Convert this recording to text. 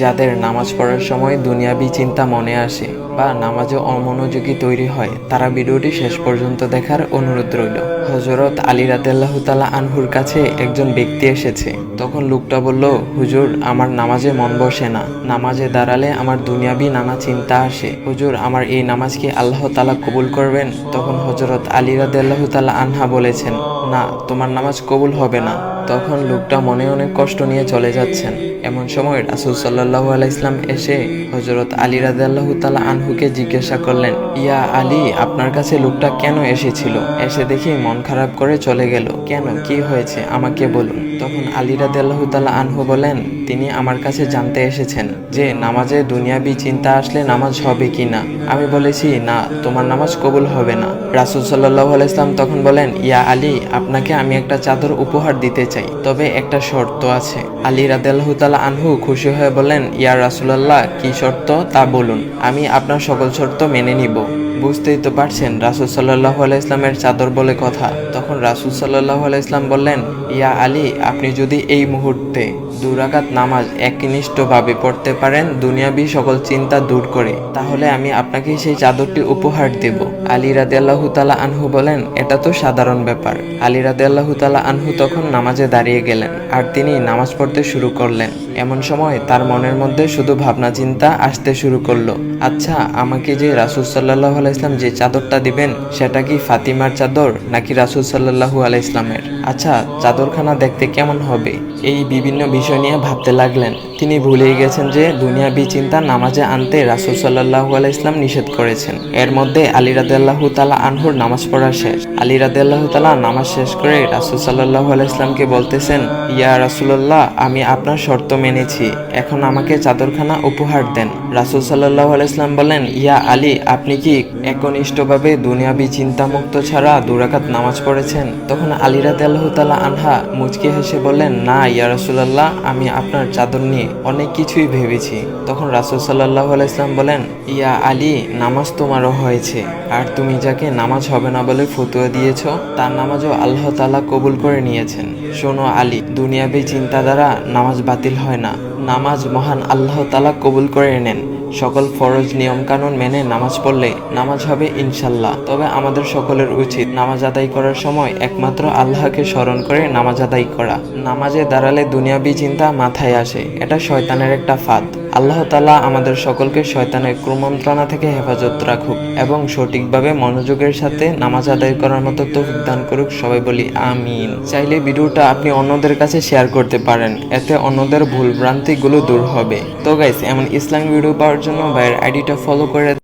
যাদের নামাজ পড়ার সময় দুনিয়াবি চিন্তা মনে আসে বা নামাজে অমনোযোগী তৈরি হয়, তারা ভিডিওটি শেষ পর্যন্ত দেখার অনুরোধ রইল। হযরত আলী রাদিয়াল্লাহু তাআলা আনহুর কাছে একজন ব্যক্তি এসেছে। তখন লোকটা বলল, হুজুর, আমার নামাজে মন বসে না। নামাজে দাঁড়ালে আমার দুনিয়াবি নানা চিন্তা আসে। হুজুর, আমার এই নামাজ কি আল্লাহ তাআলা কবুল করবেন? তখন হযরত আলী রাদিয়াল্লাহু তাআলা আনহা বলেছেন, না, তোমার নামাজ কবুল হবে না। তখন লোকটা মনে অনেক কষ্ট নিয়ে চলে যাচ্ছেন। এমন সময় রাসূল সাল্লাল্লাহু আলাইহি ওয়াসাল্লাম এসে হযরত আলী রাদিয়াল্লাহু তাআলা আনহুকে জিজ্ঞাসা করলেন, ইয়া আলী, আপনার কাছে লোকটা কেন এসেছিল? এসে দেখি মন খারাপ করে চলে গেল। কেন, কি হয়েছে, আমাকে বলুন। তখন আলী রাদিয়াল্লাহু তাআলা আনহু বলেন, তিনি আমার কাছে জানতে এসেছেন যে নামাজে দুনিয়াবি চিন্তা আসলে নামাজ হবে কি না। আমি বলেছি, না, তোমার নামাজ কবুল হবে না। রাসূল সাল্লাল্লাহু আলাইহি ওয়াসাল্লাম তখন বলেন, ইয়া আলী, আপনাকে আমি একটা চাদর উপহার দিতে চাই, তবে একটা শর্ত আছে। আলী রাদিয়াল্লাহু তাআলা আনহু খুশি হয়ে বলেন, ইয়া রাসূলুল্লাহ, কি শর্ত তা বলুন, আমি আপনার সকল শর্ত মেনে নিব। বুঝতেই তো পারছেন রাসূল সাল্লাল্লাহু আলাইহি ইসলামের চাদর বলে কথা। তখন রাসূল সাল্লাল্লাহু আলাইহি ইসলাম বললেন, ইয়া আলী, আপনি যদি এই মুহূর্তে 2 রাকাত নামাজ একনিষ্ঠভাবে পড়তে পারেন দুনিয়াবি সকল চিন্তা দূর করে, তাহলে আমি আপনাকে সেই চাদরটি উপহার দেব। আলী রাদিয়াল্লাহু তাআলা আনহু বলেন, এটা তো সাধারণ ব্যাপার। আলী রাদিয়াল্লাহু তাআলা আনহু তখন নামাজে দাঁড়িয়ে গেলেন আর তিনি নামাজ পড়তে শুরু করলেন। এমন সময় তার মনের মধ্যে শুধু ভাবনা চিন্তা আসতে শুরু করলো, আচ্ছা, আমাকে যে রাসূল সাল্লাল্লাহু আলাইহি ইসলাম যে চাদরটা দিবেন, সেটা কি ফাতিমার চাদর নাকি রাসূল সাল্লাল্লাহু আলাইহি ইসলামের? আচ্ছা, চাদরখানা দেখতে কেমন হবে? এই বিভিন্ন বিষয় নিয়ে ভাবতে লাগলেন। তিনি ভুলেই গেছেন যে দুনিয়াবি চিন্তা নামাজে আনতে রাসূল সাল্লাল্লাহু আলাইহি ইসলাম নিষেধ করেছেন। এর মধ্যে আলী রাদিয়াল্লাহু তাআলা আনহুর নামাজ পড়া শেষ। আলী রাদিয়াল্লাহু তাআলা নামাজ শেষ করে রাসূল সাল্লাল্লাহু আলাইহি ইসলামকে বলতেছেন, ইয়া রাসূলুল্লাহ, আমি আপনার শর্ত মেনেছি, এখন আমাকে চাদরখানা উপহার দেন। রাসূল সাল্লাল্লাহু আলাইহি ইসলাম বলেন, ইয়া আলী, আপনি কি একনিষ্ঠভাবে দুনিয়াবি চিন্তামুক্ত ছাড়া 2 রাকাত নামাজ পড়েছেন? তখন আলী রাদিয়াল্লাহু তাআলা আনহা মুচকি হেসে বললেন, না ইয়া রাসূলুল্লাহ, আমি আপনার চাদর নিয়ে অনেক কিছুই ভেবেছি। তখন রাসূল সাল্লাল্লাহু আলাইহি ইসলাম বলেন, ইয়া আলী, নামাজ তোমারও হয়েছে, আর তুমি যাকে নামাজ হবে না বলে ফতোয়া দিয়েছ, তার নামাজও আল্লাহ তাআলা কবুল করে নিয়েছেন। শোনো আলী, দুনিয়াবি চিন্তা দ্বারা নামাজ বাতিল হয় না, নামাজ মহান আল্লাহ তাআলা কবুল করে নেন। সকল ফরজ নিয়ম কানুন মেনে নামাজ পড়লে নামাজ হবে ইনশাল্লাহ। তবে আমাদের সকলের উচিত নামাজ আদায় করার সময় একমাত্র আল্লাহকে স্মরণ করে নামাজ আদায় করা। নামাজে দাঁড়ালে দুনিয়াবি চিন্তা মাথায় আসে, এটা শয়তানের একটা ফাঁদ। আল্লাহ তাআলা আমাদের সকলকে শয়তানের কুমন্ত্রণা থেকে হেফাজত রাখুক এবং সঠিকভাবে মনোযোগের সাথে নামাজ আদায় করার মতো তৌফিক দান করুক। সবাই বলি আমিন। চাইলে ভিডিওটা আপনি অন্যদের কাছে শেয়ার করতে পারেন, এতে অন্যদের ভুল ভ্রান্তিগুলো দূর হবে। তো গাইস, এমন ইসলামিক ভিডিও পাওয়ার জন্য ভাইয়ের আইডিটা ফলো করে